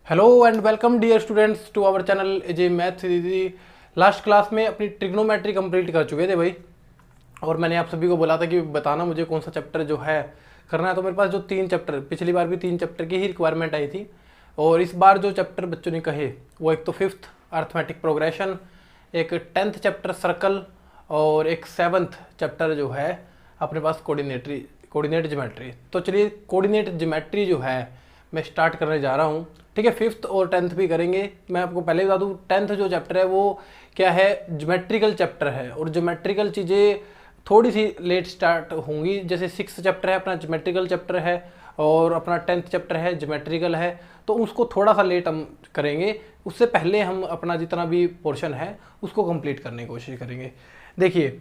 Hello and welcome dear students to our channel AJ maths दीदी। Last class में अपनी trigonometry complete कर चुके थे भाई, और मैंने आप सभी को बोला था कि बताना मुझे कौन सा चैप्टर जो है करना है। तो मेरे पास जो 3 चैप्टर, पिछली बार भी 3 चैप्टर की ही रिक्वायरमेंट आई थी, और इस बार जो चैप्टर बच्चों ने कहे वो एक तो 5th अर्थमेटिक प्रोग्रेशन, एक 10th चैप्टर सर्कल, और एक 7th चैप्टर जो है अपने पास कोऑर्डिनेट ज्योमेट्री। तो चलिए कोऑर्डिनेट ज्योमेट्री जो है मैं स्टार्ट करने जा रहा हूँ। ठीक है, 5th और 10th भी करेंगे। मैं आपको पहले बता दूँ 10th जो चैप्टर है वो क्या है, ज्योमेट्रिकल चैप्टर है, और ज्योमेट्रिकल चीज़ें थोड़ी सी लेट स्टार्ट होंगी। जैसे 6th चैप्टर है अपना ज्योमेट्रिकल चैप्टर है, और अपना 10th चैप्टर है ज्योमेट्रिकल है, तो उसको थोड़ा सा लेट हम करेंगे। उससे पहले हम अपना जितना भी पोर्शन है उसको कंप्लीट करने की कोशिश करेंगे। देखिए,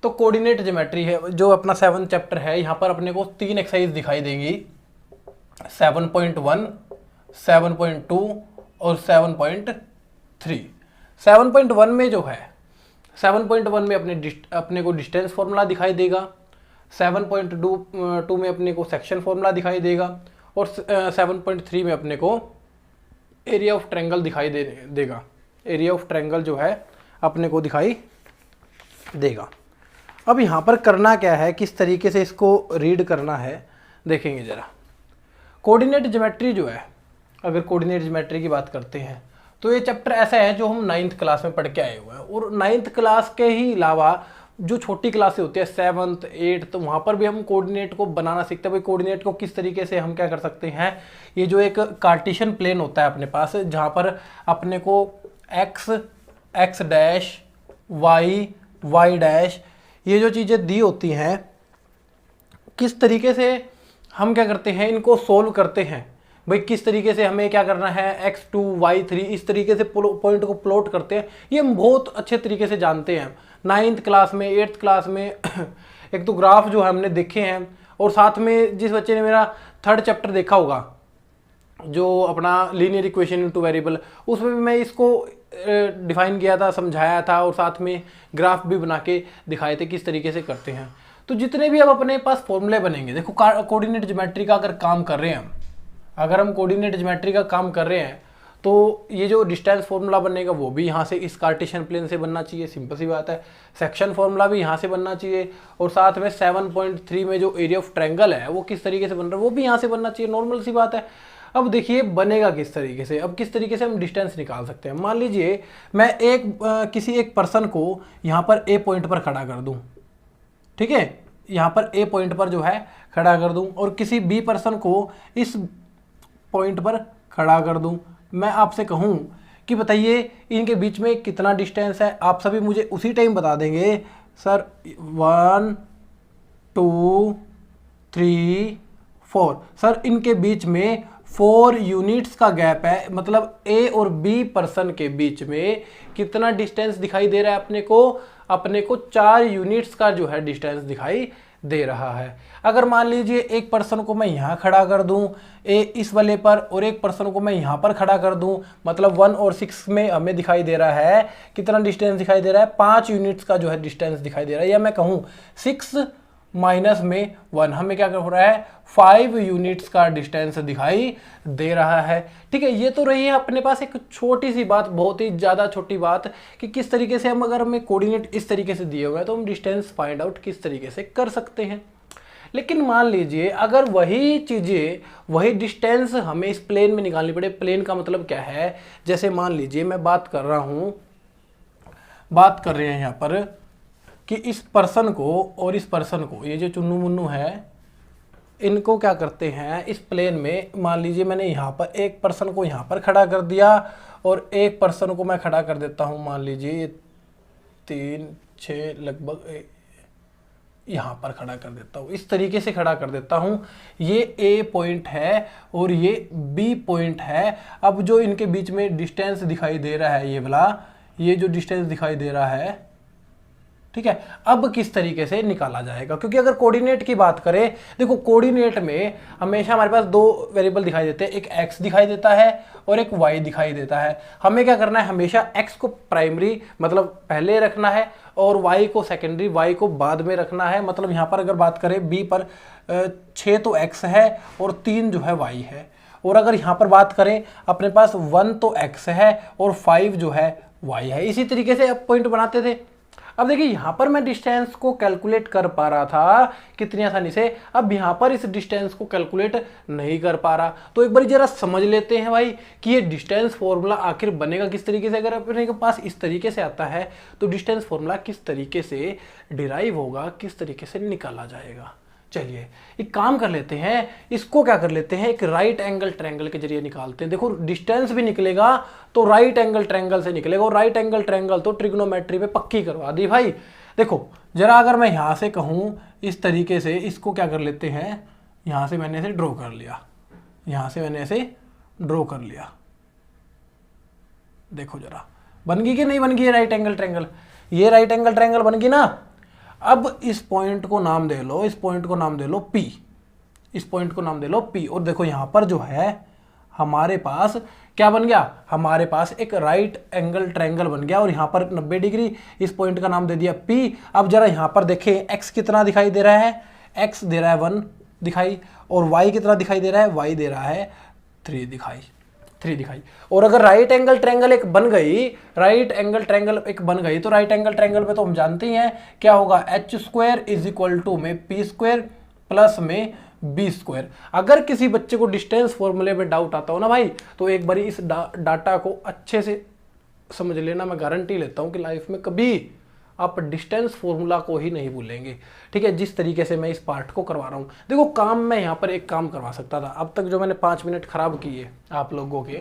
तो कोऑर्डिनेट ज्योमेट्री है जो अपना 7th चैप्टर है। यहाँ पर अपने को 3 एक्सरसाइज दिखाई देंगी, 7.1, 7.2 और 7.3। 7.1 में जो है 7.1 में अपने को डिस्टेंस फॉर्मूला दिखाई देगा, 7.2 में अपने को सेक्शन फॉर्मूला दिखाई देगा, और 7.3 में अपने को एरिया ऑफ ट्रायंगल दिखाई देगा। एरिया ऑफ ट्रायंगल जो है अपने को दिखाई देगा। अब यहाँ पर करना क्या है, किस तरीके से इसको रीड करना है देखेंगे ज़रा। कोऑर्डिनेट ज्योमेट्री जो है, अगर कोऑर्डिनेट ज्योमेट्री की बात करते हैं तो ये चैप्टर ऐसा है जो हम 9th क्लास में पढ़ के आए हुए हैं, और 9th क्लास के ही अलावा जो छोटी क्लासें होती है 7th 8th, तो वहाँ पर भी हम कोऑर्डिनेट को बनाना सीखते हैं। भाई कोऑर्डिनेट को किस तरीके से हम क्या कर सकते हैं, ये जो एक कार्टेशियन प्लेन होता है अपने पास, जहाँ पर अपने को x डैश y डैश ये जो चीज़ें दी होती हैं, किस तरीके से हम क्या करते हैं इनको सोल्व करते हैं। भाई किस तरीके से हमें क्या करना है, x2 y3 इस तरीके से पॉइंट को प्लॉट करते हैं, ये हम बहुत अच्छे तरीके से जानते हैं 9th क्लास में 8th क्लास में। एक तो ग्राफ जो है हमने देखे हैं, और साथ में जिस बच्चे ने मेरा 3rd चैप्टर देखा होगा जो अपना लीनियर इक्वेशन इनटू वेरिएबल, उसमें भी मैं इसको डिफाइन किया था, समझाया था, और साथ में ग्राफ भी बना के दिखाए थे किस तरीके से करते हैं। तो जितने भी अब अपने पास फॉर्मूले बनेंगे, देखो कोऑर्डिनेट ज्योमेट्री का अगर काम कर रहे हैं अगर हम कोऑर्डिनेट ज्योमेट्री का काम कर रहे हैं तो ये जो डिस्टेंस फॉर्मूला बनेगा वो भी यहाँ से इस कार्टेशियन प्लेन से बनना चाहिए, सिंपल सी बात है। सेक्शन फॉर्मूला भी यहाँ से बनना चाहिए, और साथ में 7.3 में जो एरिया ऑफ ट्रायंगल है वो किस तरीके से बन रहा है वो भी यहाँ से बनना चाहिए, नॉर्मल सी बात है। अब देखिए बनेगा किस तरीके से, अब किस तरीके से हम डिस्टेंस निकाल सकते हैं। मान लीजिए मैं किसी एक पर्सन को यहाँ पर ए पॉइंट पर खड़ा कर दूँ, ठीक है, यहाँ पर ए पॉइंट पर जो है खड़ा कर दूँ, और किसी बी पर्सन को इस पॉइंट पर खड़ा कर दूँ। मैं आपसे कहूँ कि बताइए इनके बीच में कितना डिस्टेंस है, आप सभी मुझे उसी टाइम बता देंगे सर 1 2 3 4। सर इनके बीच में 4 यूनिट्स का गैप है, मतलब ए और बी पर्सन के बीच में कितना डिस्टेंस दिखाई दे रहा है अपने को 4 यूनिट्स का जो है डिस्टेंस दिखाई दे रहा है। अगर मान लीजिए एक पर्सन को मैं यहाँ खड़ा कर दूँ ए इस वाले पर, और एक पर्सन को मैं यहाँ पर खड़ा कर दूँ, मतलब 1 और 6 में हमें दिखाई दे रहा है कितना डिस्टेंस दिखाई दे रहा है, 5 यूनिट्स का जो है डिस्टेंस दिखाई दे रहा है। या मैं कहूँ 6 माइनस में 1 हमें क्या हो रहा है, 5 यूनिट्स का डिस्टेंस दिखाई दे रहा है। ठीक है, ये तो रही है अपने पास एक छोटी सी बात, बहुत ही ज़्यादा छोटी बात, कि किस तरीके से हम, अगर हमें कोऑर्डिनेट इस तरीके से दिए हुए हैं तो हम डिस्टेंस फाइंड आउट किस तरीके से कर सकते हैं। लेकिन मान लीजिए अगर वही चीज़ें, वही डिस्टेंस हमें इस प्लेन में निकालनी पड़े। प्लेन का मतलब क्या है, जैसे मान लीजिए मैं बात कर रहे हैं यहाँ पर कि इस पर्सन को और इस पर्सन को, ये जो चुन्नू मुन्नू है, इनको क्या करते हैं इस प्लेन में, मान लीजिए मैंने यहाँ पर एक पर्सन को यहाँ पर खड़ा कर दिया, और एक पर्सन को मैं खड़ा कर देता हूँ, मान लीजिए ये 3 6 लगभग यहाँ पर खड़ा कर देता हूँ, इस तरीके से खड़ा कर देता हूँ। ये ए पॉइंट है और ये बी पॉइंट है। अब जो इनके बीच में डिस्टेंस दिखाई दे रहा है, ये वाला, ये जो डिस्टेंस दिखाई दे रहा है, ठीक है। अब किस तरीके से निकाला जाएगा, क्योंकि अगर कोऑर्डिनेट की बात करें, देखो कोऑर्डिनेट में हमेशा हमारे पास दो वेरिएबल दिखाई देते हैं, एक x दिखाई देता है और एक y दिखाई देता है। हमें क्या करना है, हमेशा x को प्राइमरी मतलब पहले रखना है और y को सेकेंडरी, y को बाद में रखना है। मतलब यहाँ पर अगर बात करें b पर 6 तो x है और 3 जो है y है, और अगर यहाँ पर बात करें अपने पास 1 तो x है और 5 जो है y है। इसी तरीके से अब पॉइंट बनाते थे। अब देखिए यहाँ पर मैं डिस्टेंस को कैलकुलेट कर पा रहा था कितनी आसानी से, अब यहाँ पर इस डिस्टेंस को कैलकुलेट नहीं कर पा रहा। तो एक बार जरा समझ लेते हैं भाई कि ये डिस्टेंस फॉर्मूला आखिर बनेगा किस तरीके से। अगर अपने के पास इस तरीके से आता है तो डिस्टेंस फॉर्मूला किस तरीके से डिराइव होगा, किस तरीके से निकाला जाएगा। चलिए एक काम कर लेते हैं, इसको क्या कर लेते हैं, एक राइट एंगल ट्रायंगल के जरिए निकालते हैं। देखो डिस्टेंस भी निकलेगा तो राइट एंगल ट्रायंगल से निकलेगा, और राइट एंगल ट्रायंगल तो ट्रिग्नोमेट्री पे पक्की करवा दी भाई। देखो जरा अगर मैं यहां से कहूं इस तरीके से, इसको क्या कर लेते हैं, यहां से मैंने ऐसे ड्रॉ कर लिया, यहां से मैंने ऐसे ड्रॉ कर लिया। देखो जरा बन गई कि नहीं बन गई राइट एंगल ट्रायंगल, ये राइट एंगल ट्रायंगल बन गई ना। अब इस पॉइंट को नाम दे लो, इस पॉइंट को नाम दे लो P, इस पॉइंट को नाम दे लो P। और देखो यहां पर जो है हमारे पास क्या बन गया, हमारे पास एक राइट एंगल ट्रायंगल बन गया, और यहां पर 90 डिग्री, इस पॉइंट का नाम दे दिया P। अब जरा यहां पर देखें x कितना दिखाई दे रहा है, x दे रहा है 1 दिखाई, और y कितना दिखाई दे रहा है, y दे रहा है 3 दिखाई। और अगर राइट एंगल ट्रायंगल एक बन गई, राइट एंगल ट्रायंगल एक बन गई, तो राइट एंगल ट्रायंगल पे तो हम जानते ही हैं क्या होगा, h² इज इक्वल टू में p² प्लस में b²। अगर किसी बच्चे को डिस्टेंस फॉर्मूले में डाउट आता हो ना भाई, तो एक बार इस डाटा को अच्छे से समझ लेना। मैं गारंटी लेता हूं कि लाइफ में कभी आप डिस्टेंस फॉर्मूला को ही नहीं भूलेंगे। ठीक है, जिस तरीके से मैं इस पार्ट को करवा रहा हूँ। देखो काम मैं यहाँ पर एक काम करवा सकता था, अब तक जो मैंने 5 मिनट खराब किए आप लोगों के,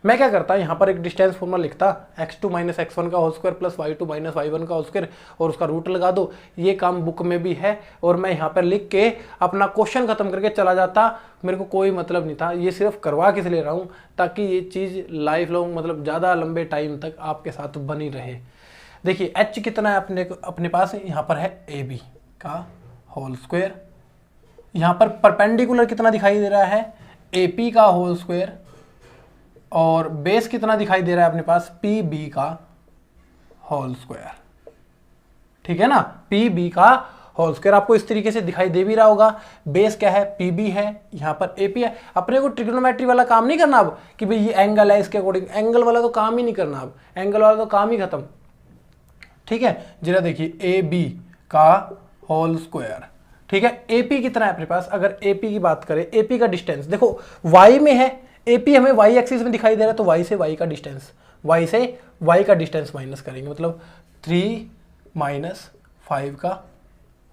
मैं क्या करता यहाँ पर एक डिस्टेंस फॉर्मूला लिखता, x2 - x1 का whole square plus y2 - y1 का होल स्क्वायर, और उसका रूट लगा दो। ये काम बुक में भी है, और मैं यहाँ पर लिख के अपना क्वेश्चन खत्म करके चला जाता। मेरे को कोई मतलब नहीं था, ये सिर्फ करवा किस ले रहा हूँ, ताकि ये चीज़ लाइफ लॉन्ग मतलब ज़्यादा लंबे टाइम तक आपके साथ बनी रहे। देखिए h कितना है अपने पास, यहाँ पर है AB का होल स्क्वायर, यहाँ पर परपेंडिकुलर कितना दिखाई दे रहा है, AP का होल स्क्वायर, और बेस कितना दिखाई दे रहा है अपने पास, PB का होल स्क्वायर। ठीक है ना, PB का होल स्क्वायर आपको इस तरीके से दिखाई दे भी रहा होगा। बेस क्या है, PB है, यहाँ पर AP है। अपने को ट्रिग्नोमेट्री वाला काम नहीं करना अब कि भाई ये एंगल है इसके अकॉर्डिंग, एंगल वाला तो काम ही नहीं करना, अब एंगल वाला तो काम ही खत्म। ठीक है, जरा देखिए AB का होल स्क्वायर। ठीक है, AP कितना है अपने पास, अगर AP की बात करें, AP का डिस्टेंस देखो y में है, AP हमें y एक्सिस में दिखाई दे रहा है, तो y से y का डिस्टेंस, y से y का डिस्टेंस माइनस करेंगे, मतलब 3 - 5 का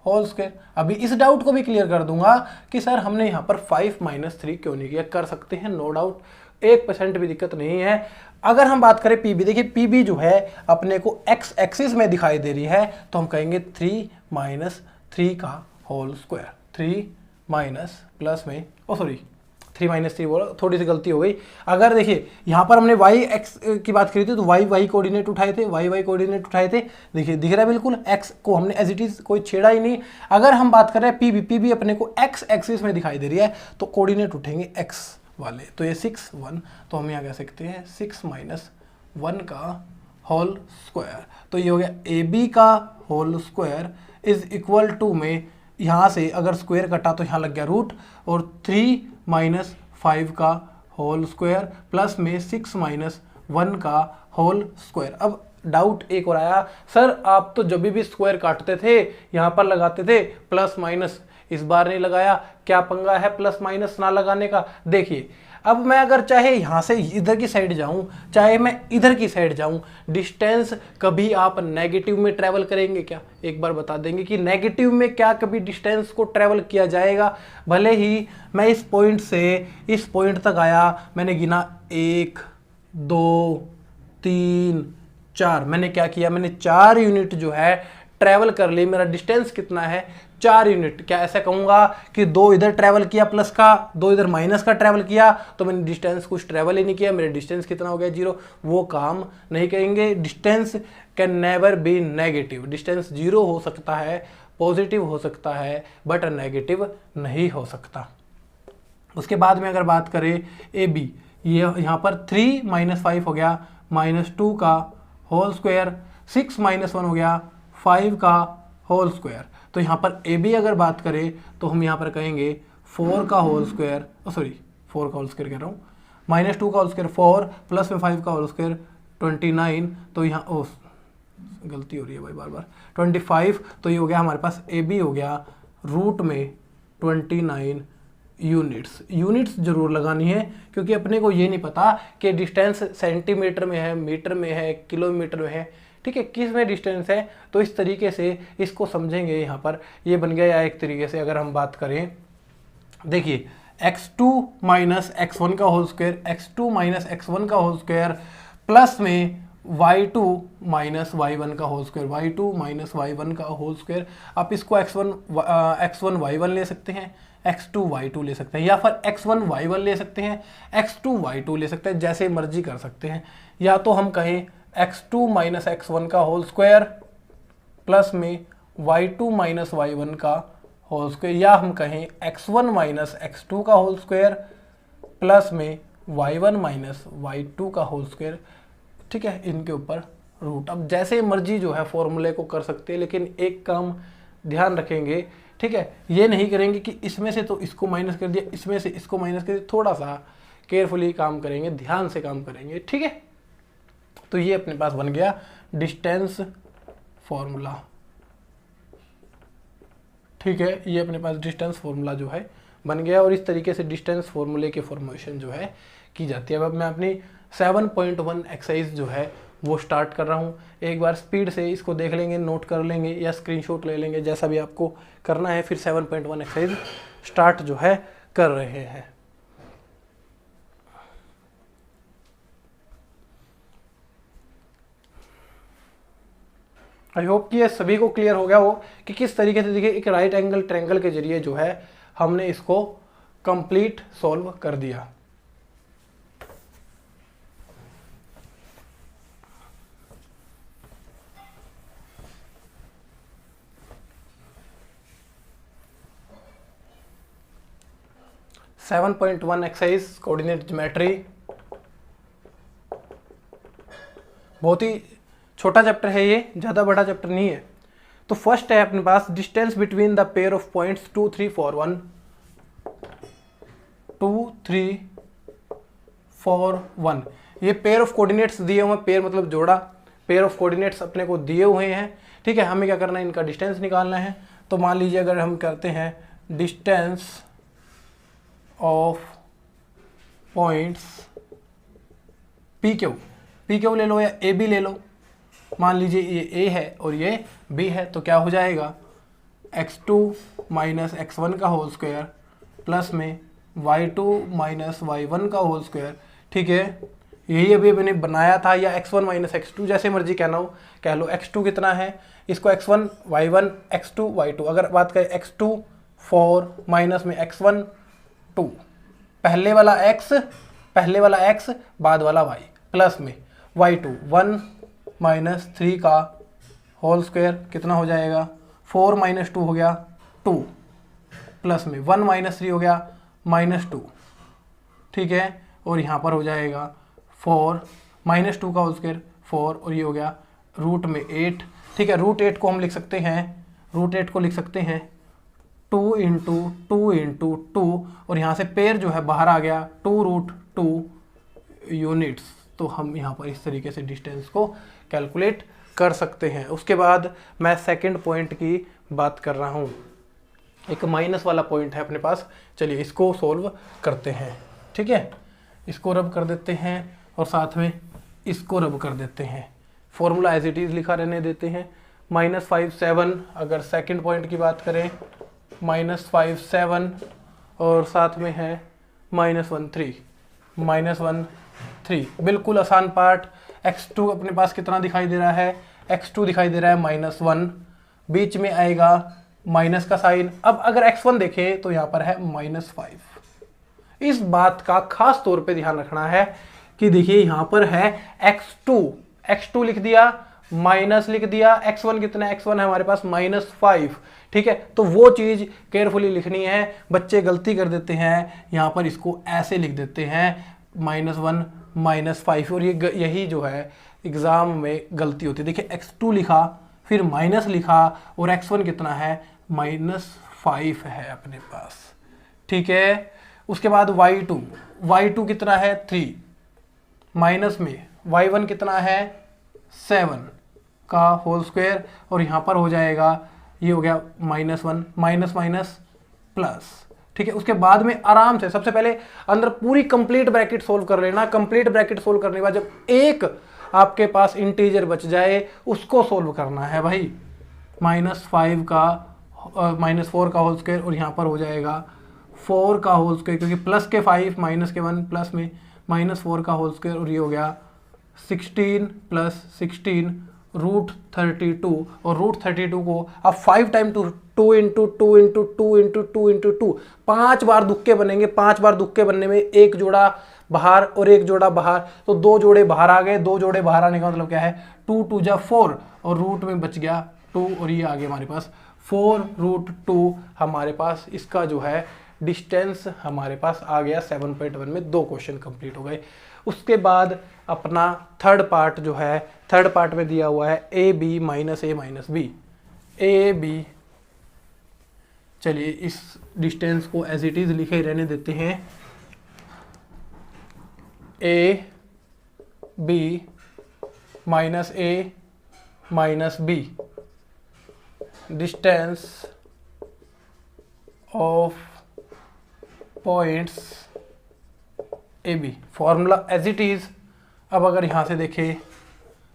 होल स्क्वायर। अभी इस डाउट को भी क्लियर कर दूंगा कि सर हमने यहाँ पर 5 - 3 क्यों नहीं किया, कर सकते हैं नो डाउट, 1% भी दिक्कत नहीं है। अगर हम बात करें PB, देखिए PB जो है अपने को x एक्सिस में दिखाई दे रही है, तो हम कहेंगे 3 - 3 का होल स्क्वायर, 3 प्लस में 3 - 3 बोला, थोड़ी सी गलती हो गई। अगर देखिए यहाँ पर हमने y x की बात करी थी, तो y कोऑर्डिनेट उठाए थे, y कोऑर्डिनेट उठाए थे। देखिए दिख रहा है बिल्कुल, x को हमने एज इट इज कोई छेड़ा ही नहीं। अगर हम बात कर रहे हैं PB अपने को x एक्सिस में दिखाई दे रही है, तो कोऑर्डिनेट उठेंगे x वाले, तो ये 6 1, तो हम यहाँ कह सकते हैं 6 - 1 का होल स्क्वायर। तो ये हो गया AB का whole square is equal to में, यहाँ से अगर स्क्वायर कटा तो यहाँ लग गया रूट, और 3 - 5 का होल स्क्वायर प्लस में 6 - 1 का होल स्क्वायर। अब डाउट एक और आया, सर आप तो जब भी स्क्वायर काटते थे यहाँ पर लगाते थे प्लस माइनस, इस बार नहीं लगाया, क्या पंगा है प्लस माइनस ना लगाने का। देखिए अब मैं अगर चाहे यहाँ से इधर की साइड जाऊँ, चाहे मैं इधर की साइड जाऊँ, डिस्टेंस कभी आप नेगेटिव में ट्रैवल करेंगे क्या, एक बार बता देंगे कि नेगेटिव में क्या कभी डिस्टेंस को ट्रैवल किया जाएगा। भले ही मैं इस पॉइंट से इस पॉइंट तक आया, मैंने गिना 1 2 3 4, मैंने क्या किया, मैंने 4 यूनिट जो है ट्रैवल कर ली। मेरा डिस्टेंस कितना है, 4 यूनिट। क्या ऐसा कहूँगा कि 2 इधर ट्रैवल किया प्लस का, 2 इधर माइनस का ट्रैवल किया, तो मैंने डिस्टेंस कुछ ट्रैवल ही नहीं किया, मेरे डिस्टेंस कितना हो गया 0, वो काम नहीं करेंगे। Distance can never be negative, distance 0 हो सकता है, पॉजिटिव हो सकता है, बट नेगेटिव नहीं हो सकता। उसके बाद में अगर बात करें ए बी, ये यहाँ पर 3 - 5 हो गया -2 का होल स्क्वायर, 6 - 1 हो गया 5 का होल स्क्वायर। तो यहाँ पर ए बी अगर बात करें तो हम यहाँ पर कहेंगे 4 का होल स्क्वायर, सॉरी 4 का होल स्क्वायर कह रहा हूँ, -2 का होल स्क्वायर 4 प्लस में 5 का होल स्क्वायर 29। तो यहाँ ओ गलती हो रही है भाई बार बार, 25। तो ये हो गया हमारे पास ए बी हो गया रूट में 29 यूनिट्स। यूनिट्स जरूर लगानी है क्योंकि अपने को ये नहीं पता कि डिस्टेंस सेंटीमीटर में है, मीटर में है, किलोमीटर में है, ठीक है, किस में डिस्टेंस है। तो इस तरीके से इसको समझेंगे। यहाँ पर ये बन गया। या एक तरीके से अगर हम बात करें, देखिए x2 - x1 का होल स्क्वायर, x2 - x1 का होल स्क्वायर प्लस में y2 - y1 का होल स्क्वायर, y2 - y1 का होल स्क्वायर। आप इसको x1 y1 ले सकते हैं, x2 y2 ले सकते हैं, या फिर x1 y1 ले सकते हैं, x2 y2 ले सकते हैं, जैसे मर्जी कर सकते हैं। या तो हम कहें x2 - x1 का होल स्क्वायर प्लस में y2 - y1 का होल स्क्वायर, या हम कहें x1 - x2 का होल स्क्वायर प्लस में y1 - y2 का होल स्क्वायर, ठीक है, इनके ऊपर रूट। अब जैसे मर्जी जो है फॉर्मूले को कर सकते हैं, लेकिन एक काम ध्यान रखेंगे, ठीक है, ये नहीं करेंगे कि इसमें से तो इसको माइनस कर दिया, इसमें से इसको माइनस कर दिया, थोड़ा सा केयरफुली काम करेंगे, ध्यान से काम करेंगे, ठीक है। तो ये अपने पास बन गया डिस्टेंस फॉर्मूला, ठीक है, ये अपने पास डिस्टेंस फॉर्मूला जो है बन गया। और इस तरीके से डिस्टेंस फॉर्मूले की फॉर्मेशन जो है की जाती है। अब मैं अपनी 7.1 एक्सरसाइज जो है वो स्टार्ट कर रहा हूँ। एक बार स्पीड से इसको देख लेंगे, नोट कर लेंगे या स्क्रीनशॉट ले लेंगे, जैसा भी आपको करना है। फिर 7.1 एक्सरसाइज स्टार्ट जो है कर रहे हैं। आई होप कि ये सभी को क्लियर हो गया हो कि किस तरीके से, देखिए, एक राइट एंगल ट्रायंगल के जरिए जो है हमने इसको कंप्लीट सॉल्व कर दिया। सेवन 7.1 एक्सरसाइज कोऑर्डिनेट ज्योमेट्री, बहुत ही छोटा चैप्टर है ये, ज़्यादा बड़ा चैप्टर नहीं है। तो फर्स्ट है अपने पास distance between the pair of points 2 3 4 1 2 3 4 1। ये पेयर ऑफ कोऑर्डिनेट्स दिए हुए हैं, पेयर मतलब जोड़ा, पेयर ऑफ कोऑर्डिनेट्स अपने को दिए हुए हैं, ठीक है। हमें क्या करना है, इनका डिस्टेंस निकालना है। तो मान लीजिए अगर हम करते हैं distance of points P Q ले लो या ए बी ले लो। मान लीजिए ये ए है और ये बी है, तो क्या हो जाएगा x2 - x1 का होल स्क्वायर प्लस में y2 - y1 का होल स्क्वायर, ठीक है। यही अभी मैंने बनाया था, या x1 - x2 जैसे मर्जी कहना हो कह लो। x2 कितना है, इसको x1 y1 x2 y2। अगर बात करें x2 4 माइनस में x1 2, पहले वाला x बाद वाला y प्लस में y2 1 - 3 का होल स्क्वायर कितना हो जाएगा 4 - 2 हो गया 2 प्लस में 1 - 3 हो गया -2, ठीक है। और यहाँ पर हो जाएगा 4 - 2 का होल स्क्वायर 4, और ये हो गया रूट में 8, ठीक है। रूट 8 को हम लिख सकते हैं, 2 × 2 × 2, और यहाँ से पेयर जो है बाहर आ गया 2√2 यूनिट्स। तो हम यहाँ पर इस तरीके से डिस्टेंस को कैलकुलेट कर सकते हैं। उसके बाद मैं सेकंड पॉइंट की बात कर रहा हूँ। एक माइनस वाला पॉइंट है अपने पास, चलिए इसको सोल्व करते हैं, ठीक है। इसको रब कर देते हैं और साथ में इसको रब कर देते हैं। फॉर्मूला एज इट इज़ लिखा रहने देते हैं। -5 7, अगर सेकंड पॉइंट की बात करें -5 7, और साथ में है -1 3, बिल्कुल आसान पार्ट। x2 अपने पास कितना दिखाई दे रहा है, x2 दिखाई दे रहा है -1, बीच में आएगा माइनस का साइन। अब अगर x1 देखें तो यहाँ पर है -5। इस बात का खास तौर पे ध्यान रखना है कि देखिए यहाँ पर है x2 लिख दिया, माइनस लिख दिया, x1 कितना है, x1 है हमारे पास -5। ठीक है, तो वो चीज केयरफुली लिखनी है। बच्चे गलती कर देते हैं, यहाँ पर इसको ऐसे लिख देते हैं -1 -5, और यही जो है एग्जाम में गलती होती है। देखिए x2 लिखा, फिर माइनस लिखा, और x1 कितना है, -5 है अपने पास। ठीक है, उसके बाद y2 कितना है 3, माइनस में y1 कितना है 7 का होल स्क्वायर, और यहाँ पर हो जाएगा, ये हो गया -1 माइनस माइनस प्लस। ठीक है, उसके बाद में आराम से सबसे पहले अंदर पूरी कंप्लीट ब्रैकेट सोल्व कर लेना। कंप्लीट ब्रैकेट सोल्व करने के बाद जब एक आपके पास इंटीजर बच जाए उसको सोल्व करना है भाई। -4 का होल स्क्वायर, और यहाँ पर हो जाएगा 4 का होल स्क्वायर, क्योंकि प्लस के 5 माइनस के 1 प्लस में -4 का होल स्क्वायर, और ये हो गया 16 + 16 √32, और √32 को अब 5 टाइम 2 × 2 × 2 × 2 × 2 5 बार तुक्के बनेंगे। 5 बार तुक्के बनने में एक जोड़ा बाहर और एक जोड़ा बाहर, तो 2 जोड़े बाहर आ गए। 2 जोड़े बाहर आने का मतलब क्या है, 2 × 2 = 4, और रूट में बच गया 2, और ये आ गया हमारे पास 4√2। हमारे पास इसका जो है डिस्टेंस हमारे पास आ गया 7.1 में। 2 क्वेश्चन कंप्लीट हो गए। उसके बाद अपना थर्ड पार्ट जो है, थर्ड पार्ट में दिया हुआ है AB - A - B। AB, चलिए इस डिस्टेंस को एज इट इज लिखे रहने देते हैं। AB - A - B, distance of points AB। Formula as it is. अब अगर यहाँ से देखें,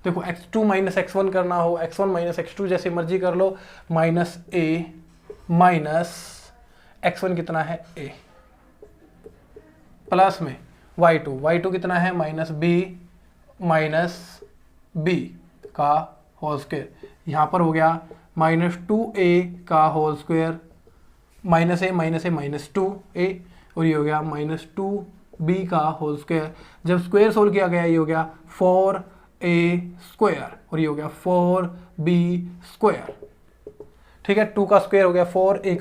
देखो x2 - x1 करना हो, x1 - x2 जैसे मर्जी कर लो, -A - x1 कितना है A, प्लस में y2 कितना है -B B का होल स्क्वायर। यहाँ पर हो गया -2A का होल स्क्वायर, -A - 2A, और ये हो गया -2B का होल स्क्वायर। जब स्क्वायर सोल्व किया गया, ये हो गया 4A², और ये हो गया 4B²। ठीक है, 2 का स्क्वायर हो गया 4, A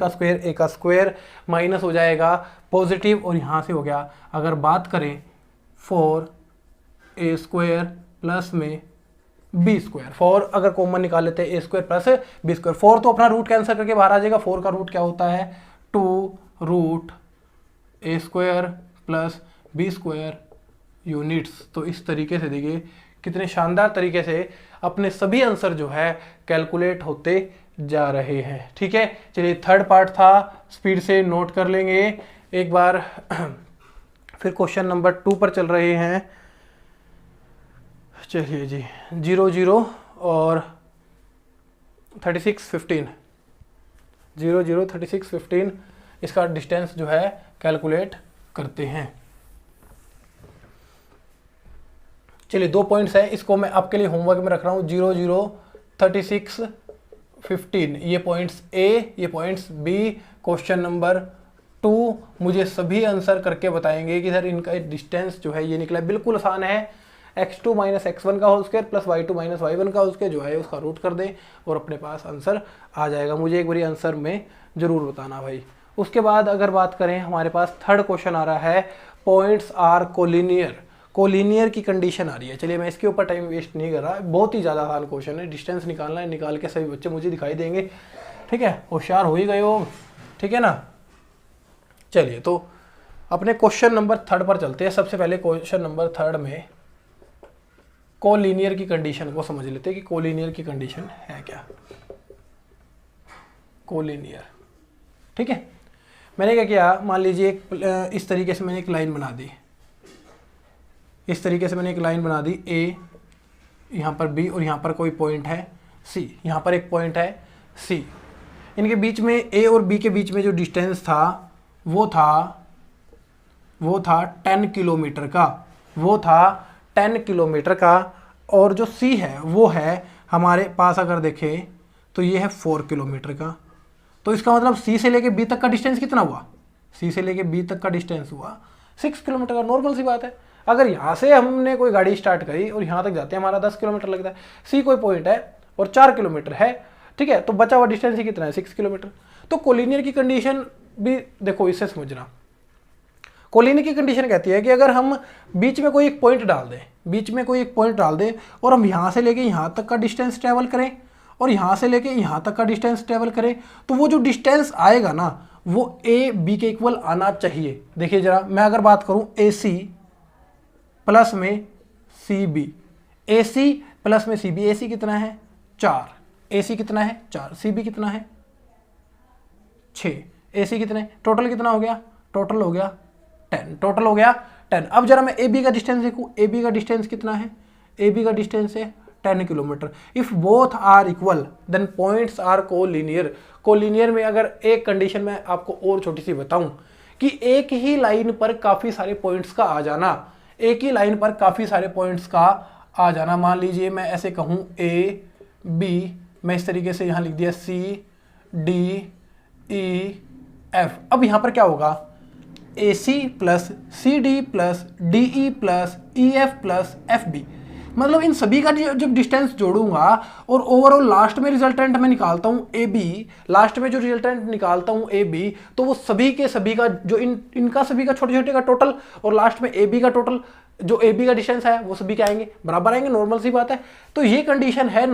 का स्क्वायर, माइनस हो जाएगा पॉजिटिव, और यहाँ से हो गया, अगर बात करें 4A² प्लस में B²। 4 अगर कॉमन निकाल लेते हैं, A² प्लस B²। 4 तो अपना रूट कैंसिल करके बाहर आ जाएगा। 4 का रूट क्या होता है, 2√A² प्लस B² यूनिट्स। तो इस तरीके से देखिए कितने शानदार तरीके से अपने सभी आंसर जो है कैलकुलेट होते जा रहे हैं। ठीक है, चलिए थर्ड पार्ट था, स्पीड से नोट कर लेंगे एक बार। फिर क्वेश्चन नंबर 2 पर चल रहे हैं। चलिए जी, 0 0 और 36 15, 0 0 36 15 इसका डिस्टेंस जो है कैलकुलेट करते हैं। चलिए 2 पॉइंट्स है, इसको मैं आपके लिए होमवर्क में रख रहा हूँ। 0 0 36 15 ये पॉइंट्स A, ये पॉइंट्स B। क्वेश्चन नंबर 2 मुझे सभी आंसर करके बताएंगे कि सर इनका डिस्टेंस जो है ये निकला। बिल्कुल आसान है, x2 - x1 का whole square plus y2 - y1 का होल स्क्वायर जो है उसका रूट कर दें और अपने पास आंसर आ जाएगा। मुझे एक बारी आंसर में ज़रूर बताना भाई। उसके बाद अगर बात करें, हमारे पास थर्ड क्वेश्चन आ रहा है, पॉइंट्स आर कोलिनियर। कोलिनियर की कंडीशन आ रही है। चलिए मैं इसके ऊपर टाइम वेस्ट नहीं कर रहा, बहुत ही ज़्यादा आसान क्वेश्चन है। डिस्टेंस निकालना है, निकाल के सभी बच्चे मुझे दिखाई देंगे। ठीक है, होशियार हो ही गए हो, ठीक है ना। चलिए तो अपने क्वेश्चन नंबर 3 पर चलते हैं। सबसे पहले क्वेश्चन नंबर 3 में कोलिनियर की कंडीशन को समझ लेते हैं कि कोलिनियर की कंडीशन है क्या। कोलिनियर, ठीक है। मैंने क्या किया, मान लीजिए इस तरीके से मैंने एक लाइन बना दी, इस तरीके से मैंने एक लाइन बना दी A, यहाँ पर B और यहाँ पर कोई पॉइंट है C, यहाँ पर एक पॉइंट है C। इनके बीच में A और B के बीच में जो डिस्टेंस था वो था 10 किलोमीटर का, वो था 10 किलोमीटर का। और जो C है वो है हमारे पास, अगर देखें तो ये है 4 किलोमीटर का। तो इसका मतलब सी से लेके बी तक का डिस्टेंस कितना हुआ, सी से लेके बी तक का डिस्टेंस हुआ 6 किलोमीटर का। नॉर्मल सी बात है। अगर यहाँ से हमने कोई गाड़ी स्टार्ट करी और यहाँ तक जाते हैं हमारा 10 किलोमीटर लगता है, सी कोई पॉइंट है और 4 किलोमीटर है, ठीक है, तो बचा हुआ डिस्टेंस ही कितना है 6 किलोमीटर। तो कोलिनियर की कंडीशन भी देखो इससे समझना। कोलिनियर की कंडीशन कहती है कि अगर हम बीच में कोई एक पॉइंट डाल दें, बीच में कोई एक पॉइंट डाल दें और हम यहाँ से लेके यहाँ तक का डिस्टेंस ट्रेवल करें और यहाँ से लेके यहाँ तक का डिस्टेंस ट्रेवल करें, तो वो जो डिस्टेंस आएगा ना वो ए बी के इक्वल आना चाहिए। देखिए जरा, मैं अगर बात करूँ ए सी प्लस में सी बी, ए सी प्लस में सी बी, ए सी कितना है 4, ए सी कितना है 4, सी बी कितना है 6, ए सी कितने, टोटल कितना हो गया, टोटल हो गया 10, टोटल हो गया 10। अब जरा मैं ए बी का डिस्टेंस देखूँ, ए बी का डिस्टेंस कितना है, ए बी का डिस्टेंस है 10 kilometre. If both are equal then points are collinear. Collinear में अगर एक कंडीशन में आपको और छोटी सी बताऊं कि एक ही लाइन पर काफी सारे पॉइंट्स का आ जाना, एक ही लाइन पर काफी सारे पॉइंट्स का आ जाना। मान लीजिए मैं ऐसे कहूं ए बी, मैं इस तरीके से यहां लिख दिया सी डी ई एफ। अब यहां पर क्या होगा, A C plus C D plus D E plus E F plus F B, मतलब इन सभी का जब डिस्टेंस जोड़ूंगा और ओवरऑल लास्ट में रिजल्टेंट मैं निकालता हूं ए बी, लास्ट में जो रिजल्टेंट निकालता हूं ए बी, तो वो सभी के सभी का जो इनका सभी का छोटे छोटे का टोटल और लास्ट में ए बी का टोटल, जो ए बी का डिस्टेंस है वो सभी क्या आएंगे, बराबर आएंगे। नॉर्मल सी बात है। तो ये कंडीशन है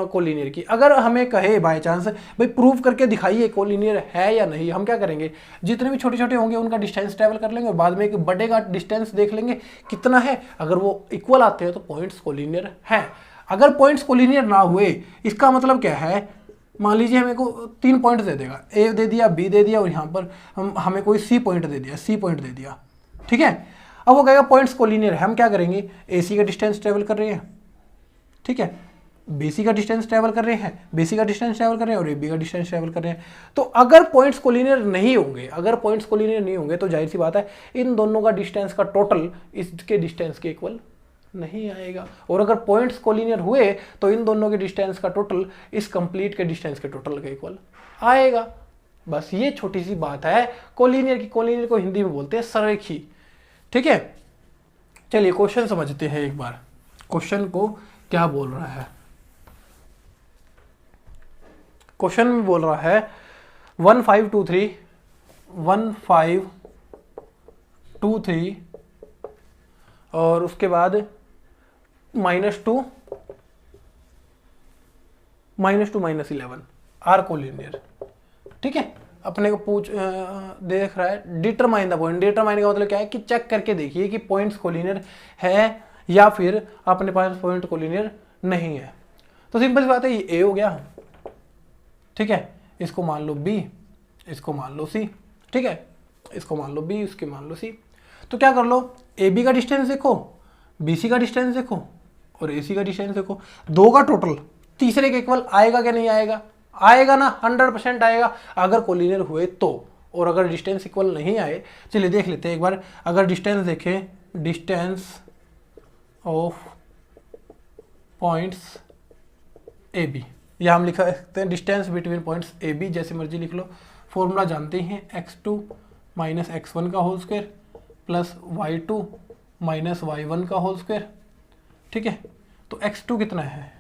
कोलिनियर की। अगर हमें कहे बाय चांस भाई प्रूव करके दिखाइए कोलिनियर है या नहीं, हम क्या करेंगे, जितने भी छोटे छोटे होंगे उनका डिस्टेंस ट्रेवल कर लेंगे और बाद में एक बड़े का डिस्टेंस देख लेंगे कितना है। अगर वो इक्वल आते हैं तो पॉइंट्स कोलिनियर हैं। अगर पॉइंट्स कोलिनियर ना हुए इसका मतलब क्या है, मान लीजिए हमें को 3 पॉइंट दे देगा, ए दे दिया, बी दे दिया और यहाँ पर हमें कोई सी पॉइंट दे दिया, सी पॉइंट दे दिया, ठीक है। अब वो कहेगा पॉइंट्स कोलिनियर है, हम क्या करेंगे, ए सी का डिस्टेंस ट्रेवल कर रहे हैं, ठीक है, बी सी का डिस्टेंस ट्रेवल कर रहे हैं, बी सी का डिस्टेंस ट्रेवल कर रहे हैं और ए बी का डिस्टेंस ट्रेवल कर रहे हैं। तो अगर पॉइंट्स कोलिनियर नहीं होंगे, अगर पॉइंट्स कोलिनियर नहीं होंगे तो जाहिर सी बात है इन दोनों का डिस्टेंस का टोटल इसके डिस्टेंस के इक्वल नहीं आएगा। और अगर पॉइंट्स कोलिनियर हुए तो इन दोनों के डिस्टेंस का टोटल इस कंप्लीट के डिस्टेंस के टोटल के इक्वल आएगा। बस ये छोटी सी बात है कोलिनियर की। कोलिनियर को हिंदी में बोलते हैं सरेखी, ठीक है। चलिए क्वेश्चन समझते हैं एक बार, क्वेश्चन को क्या बोल रहा है। क्वेश्चन में बोल रहा है 1523 और उसके बाद -2 -11 आर कोलिनियर, ठीक है। अपने को देख रहा है डिटरमाइन द पॉइंट। डिटरमाइन का मतलब क्या है कि चेक करके देखिए कि पॉइंट्स कोलिनियर है या फिर अपने पास पॉइंट कोलिनियर नहीं है। तो सिंपल सी बात है, ये ए हो गया, ठीक है, इसको मान लो बी, इसको मान लो सी, ठीक है, इसको मान लो बी, इसके मान लो सी। तो क्या कर लो, ए बी का डिस्टेंस देखो, बी सी का डिस्टेंस देखो और ए सी का डिस्टेंस देखो, दो का टोटल तीसरे के इक्वल आएगा क्या नहीं आएगा, आएगा ना, 100% आएगा अगर कोलिनियर हुए तो। और अगर डिस्टेंस इक्वल नहीं आए, चलिए देख लेते हैं एक बार। अगर डिस्टेंस देखें, distance of points A B, या हम लिख सकते हैं distance between points A B, जैसे मर्जी लिख लो। फॉर्मूला जानते हैं, x2 माइनस x1 का whole square plus y2 minus y1 का होल स्क्वायर, ठीक है। तो x2 कितना है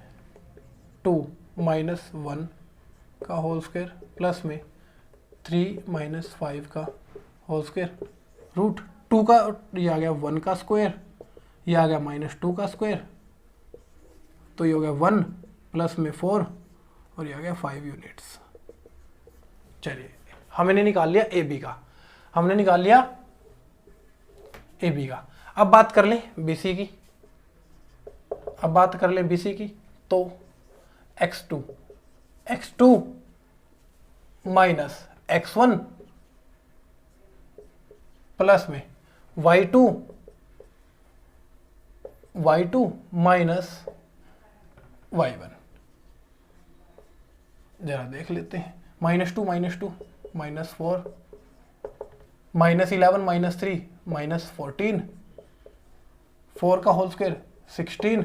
2 माइनस 1 का होल स्क्वायर प्लस में 3 माइनस 5 का होल स्क्वायर, रूट 2 का, ये आ गया 1 का स्क्वायर, ये आ गया -2 का स्क्वायर, तो ये हो गया 1 प्लस में 4 और ये आ गया 5 यूनिट्स। चलिए हमने निकाल लिया ए बी का, हमने निकाल लिया ए बी का। अब बात कर लें बी सी की, अब बात कर लें बी सी की। तो x2 माइनस x1 प्लस में y2 माइनस y1, जरा देख लेते हैं। -2 माइनस 4 -11 माइनस 3 माइनस 14, 4 का होल स्क्वायर 16,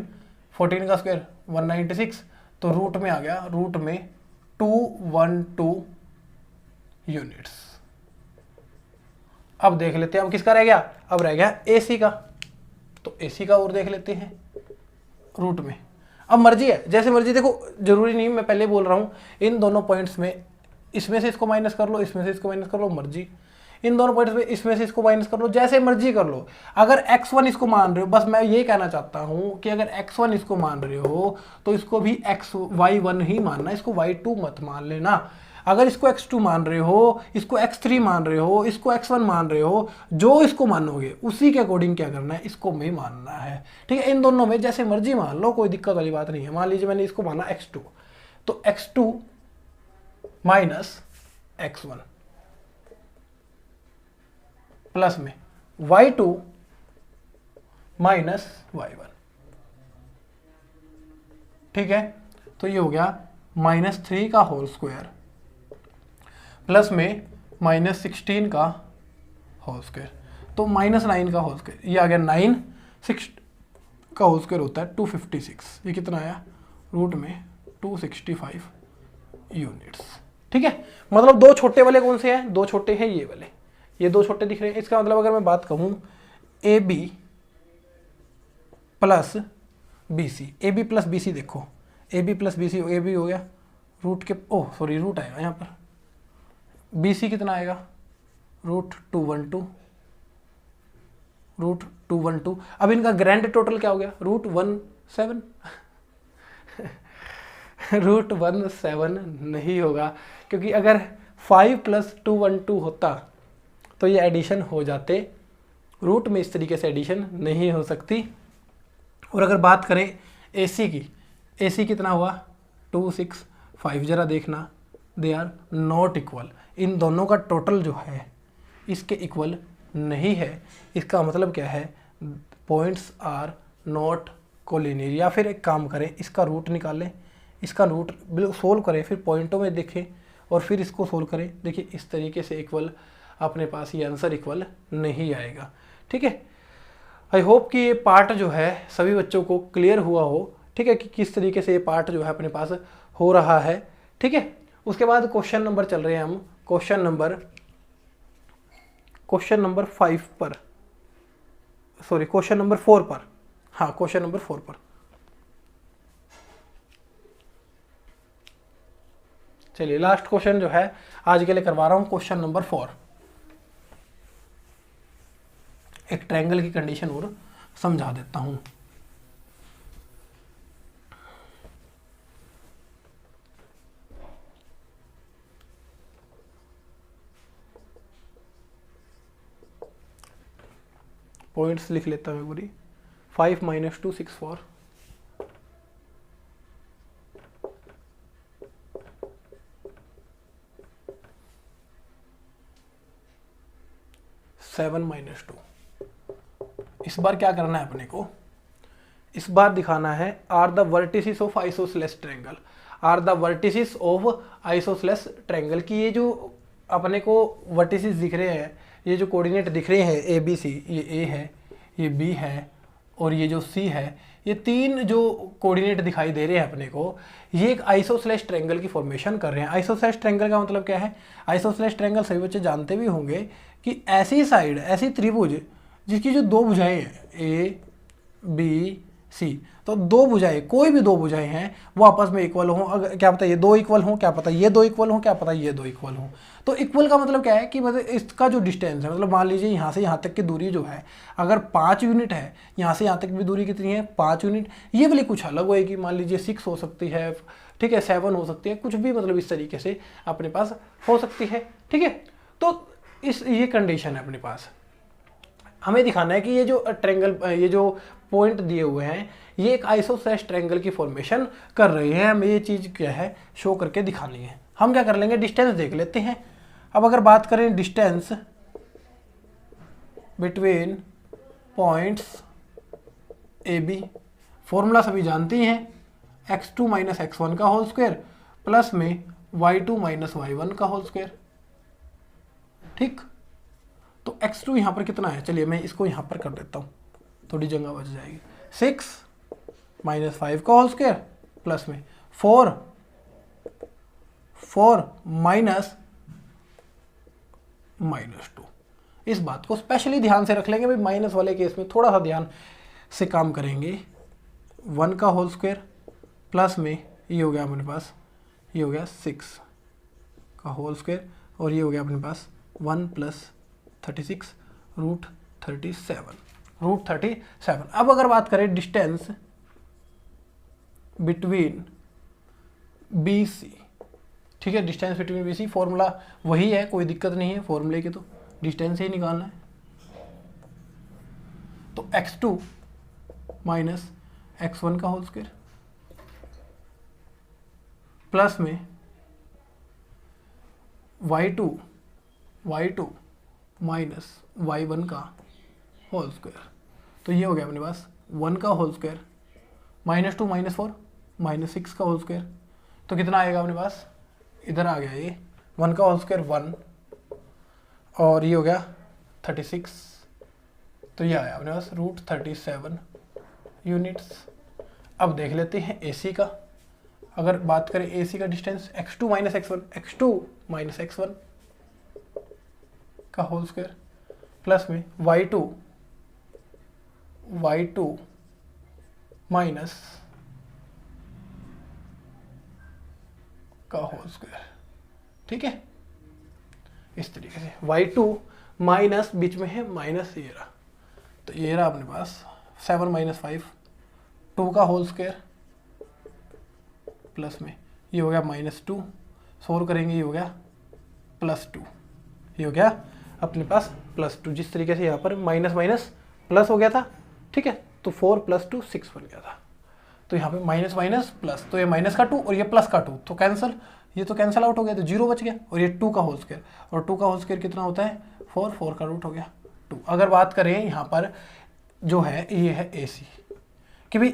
14 का स्क्वायर 196, तो रूट में आ गया, रूट में 212 यूनिट्स। अब देख लेते हैं, अब किसका रह गया, अब रह गया AC का। तो AC का और देख लेते हैं रूट में। अब मर्जी है, जैसे मर्जी, देखो जरूरी नहीं, मैं पहले बोल रहा हूँ इन दोनों पॉइंट्स में इसमें से इसको माइनस कर लो, इसमें से इसको माइनस कर लो, मर्जी। इन दोनों पॉइंट्स में इसमें से इसको माइनस कर लो, जैसे मर्जी कर लो। अगर x1 इसको मान रहे हो, बस मैं ये कहना चाहता हूँ कि अगर x1 इसको मान रहे हो तो इसको भी y1 ही मानना, इसको y2 मत मान लेना। अगर इसको x2 मान रहे हो, इसको x3 मान रहे हो, इसको x1 मान रहे हो, जो इसको मानोगे उसी के अकॉर्डिंग क्या करना है, इसको भी मानना है। ठीक है, इन दोनों में जैसे मर्जी मान लो, कोई दिक्कत वाली बात नहीं है। मान लीजिए मैंने इसको माना x2, तो x2 माइनस x1 प्लस में y2 माइनस y1। ठीक है, तो ये हो गया -3 का होल स्क्वायर प्लस में -16 का होल स्क्वायर, तो -9 का होल स्क्वायर, ये आ गया 9। 6 का होल स्क्वायर होता है 256, ये कितना आया, रूट में 265 यूनिट्स। ठीक है, मतलब दो छोटे वाले कौन से हैं, दो छोटे हैं ये वाले, ये दो छोटे दिख रहे हैं। इसका मतलब अगर मैं बात कहूँ AB plus BC, AB plus BC, देखो AB प्लस BC, AB हो गया रूट के, ओह सॉरी रूट आएगा यहाँ पर, BC कितना आएगा, रूट 212, रूट 212। अब इनका ग्रैंड टोटल क्या हो गया, रूट 17 रूट 17 नहीं होगा, क्योंकि अगर 5 प्लस 212 होता तो ये एडिशन हो जाते, रूट में इस तरीके से एडिशन नहीं हो सकती। और अगर बात करें AC की, AC कितना हुआ 265, जरा देखना, दे आर नॉट इक्वल, इन दोनों का टोटल जो है इसके इक्वल नहीं है। इसका मतलब क्या है, पॉइंट्स आर नॉट कोलिनियर। या फिर एक काम करें, इसका रूट निकालें, इसका रूट सोल्व करें, फिर पॉइंटों में देखें और फिर इसको सोल्व करें। देखिए इस तरीके से इक्वल अपने पास ये आंसर इक्वल नहीं आएगा। ठीक है, आई होप कि ये पार्ट जो है सभी बच्चों को क्लियर हुआ हो। ठीक है, कि किस तरीके से ये पार्ट जो है अपने पास हो रहा है। ठीक है, उसके बाद क्वेश्चन नंबर चल रहे हैं हम, क्वेश्चन नंबर 5 पर, सॉरी क्वेश्चन नंबर 4 पर, हाँ क्वेश्चन नंबर 4 पर। चलिए लास्ट क्वेश्चन जो है आज के लिए करवा रहा हूं, क्वेश्चन नंबर 4। एक ट्रायंगल की कंडीशन और समझा देता हूं। पॉइंट्स लिख लेता हूं पूरी। 5 - 2 6 4, 7 - 2। इस बार क्या करना है अपने को, इस बार दिखाना है are the vertices of isosceles triangle, are the vertices of isosceles triangle की ये जो अपने को वर्टिसेस दिख रहे हैं, ये जो कोऑर्डिनेट दिख रहे हैं ABC, ये A है, ये B है और ये जो C है, ये तीन जो कोऑर्डिनेट दिखाई दे रहे हैं अपने को, ये एक आइसोसेलेस ट्रायंगल की फॉर्मेशन कर रहे हैं। आइसोसेलेस ट्रायंगल का मतलब क्या है, आइसोसेलेस ट्रायंगल सभी बच्चे जानते भी होंगे कि ऐसी साइड, ऐसी त्रिभुज जिसकी जो दो भुजाएं हैं A B C, तो दो भुजाएं, कोई भी दो भुजाएं हैं वो आपस में इक्वल हों। अगर क्या पता ये दो इक्वल हों, क्या पता ये दो इक्वल हों, क्या पता ये दो इक्वल हों। तो इक्वल का मतलब क्या है कि मतलब इसका जो डिस्टेंस है, मतलब मान लीजिए यहाँ से यहाँ तक की दूरी जो है अगर 5 यूनिट है, यहाँ से यहाँ तक भी दूरी कितनी है 5 यूनिट, ये वाली कुछ अलग होएगी, मान लीजिए 6 हो सकती है, ठीक है 7 हो सकती है, कुछ भी मतलब इस तरीके से अपने पास हो सकती है। ठीक है, तो ये कंडीशन है अपने पास। हमें दिखाना है कि ये जो ट्रायंगल, ये जो पॉइंट दिए हुए हैं, ये एक आइसोसेलेस ट्रायंगल की फॉर्मेशन कर रही है। हमें ये चीज़ क्या है शो करके दिखानी है। हम क्या कर लेंगे, डिस्टेंस देख लेते हैं। अब अगर बात करें distance between points AB, formula सभी जानती हैं, x2 - x1 का होल स्क्वायर प्लस में y2 - y1 का होल स्क्वायर। ठीक, तो x2 यहाँ पर कितना है, चलिए मैं इसको यहाँ पर कर देता हूँ, थोड़ी जगह बच जाएगी। 6 - 5 का होल स्क्वायर प्लस में 4 - -2। इस बात को स्पेशली ध्यान से रख लेंगे भाई, माइनस वाले केस में थोड़ा सा ध्यान से काम करेंगे। 1 का होल स्क्वायर प्लस में ये हो गया अपने पास, ये हो गया 6 का होल स्क्वायर, और ये हो गया अपने पास 1 + 36 √37। अब अगर बात करें डिस्टेंस बिटवीन BC, ठीक है, डिस्टेंस बिटवीन BC फॉर्मूला वही है, कोई दिक्कत नहीं है फॉर्मूले की, तो डिस्टेंस ही निकालना है। तो x2 - x1 का होल स्क्वायर प्लस में y2 -y1 का होल स्क्वायर। तो ये हो गया अपने पास 1 का होल स्क्वायर -2 -4 -6 का होल स्क्वायर। तो कितना आएगा अपने पास, इधर आ गया ये 1 का होल स्क्वायर 1, और ये हो गया 36, तो ये आया अपने पास √37 यूनिट्स। अब देख लेते हैं AC का। अगर बात करें AC का डिस्टेंस x2 - x1 का होल स्क्वायर प्लस में y2 माइनस का होल स्क्वायर, ठीक है, इस तरीके से y2 माइनस बीच में है माइनस, ये रहा, तो ये रहा अपने पास 7 - 5 2 का होल स्क्वायर प्लस में ये हो गया -2, सोल्व करेंगे ये हो गया +2, ये हो गया अपने पास +2। जिस तरीके से यहाँ पर माइनस माइनस प्लस हो गया था, ठीक है, तो 4 + 2 6 बन गया था। तो यहाँ पे माइनस माइनस प्लस, तो ये माइनस का 2 और ये प्लस का 2, तो कैंसिल, ये तो कैंसिल आउट हो गया, तो 0 बच गया। और ये 2 का होल स्क्वायर, और 2 का होल स्क्वायर कितना होता है 4 का रूट हो गया 2। अगर बात करें यहाँ पर जो है ये है AC, कि भाई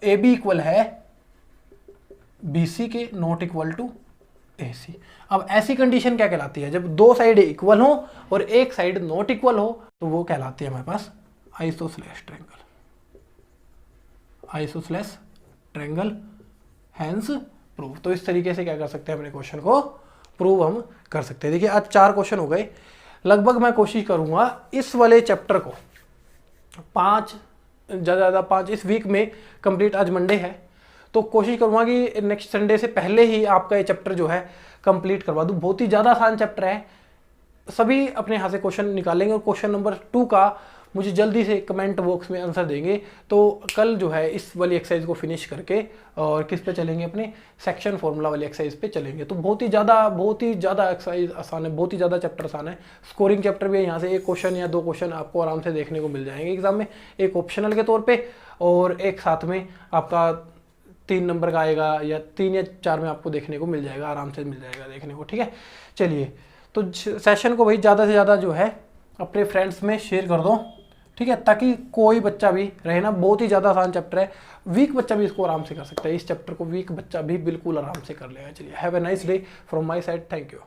AB इक्वल है BC के, नॉट इक्वल टू AC। अब ऐसी कंडीशन क्या कहलाती है, जब दो साइड इक्वल हो और एक साइड नॉट इक्वल हो, तो वो कहलाती है हमारे पास आइसोसेलेस ट्रायंगल, हैंस प्रूव। तो इस तरीके से क्या कर सकते हैं, अपने क्वेश्चन को प्रूव हम कर सकते हैं। देखिए आज 4 क्वेश्चन हो गए, लगभग मैं कोशिश करूंगा इस वाले चैप्टर को 5 ज़्यादा 5 इस वीक में कंप्लीट। आज मंडे है, तो कोशिश करूंगा कि नेक्स्ट संडे से पहले ही आपका ये चैप्टर जो है कंप्लीट करवा दूं। बहुत ही ज़्यादा आसान चैप्टर है, सभी अपने यहाँ से क्वेश्चन निकालेंगे, और क्वेश्चन नंबर 2 का मुझे जल्दी से कमेंट बॉक्स में आंसर देंगे। तो कल जो है इस वाली एक्सरसाइज को फिनिश करके और किस पे चलेंगे, अपने सेक्शन फॉर्मूला वाली एक्सरसाइज पे चलेंगे। तो बहुत ही ज़्यादा एक्सरसाइज आसान है, बहुत ही ज़्यादा चैप्टर आसान है। स्कोरिंग चैप्टर भी है, यहाँ से 1 क्वेश्चन या 2 क्वेश्चन आपको आराम से देखने को मिल जाएंगे एग्जाम में, एक ऑप्शनल के तौर पर, और एक साथ में आपका 3 नंबर का आएगा, या 3 या 4 में आपको देखने को मिल जाएगा, आराम से मिल जाएगा देखने को, ठीक है। चलिए, तो सेशन को भाई ज़्यादा से ज़्यादा जो है अपने फ्रेंड्स में शेयर कर दो, ठीक है, ताकि कोई बच्चा भी रहे ना। बहुत ही ज़्यादा आसान चैप्टर है, वीक बच्चा भी इसको आराम से कर सकता है, इस चैप्टर को वीक बच्चा भी बिल्कुल आराम से कर लेगा। चलिए, have a nice day from my side, thank you.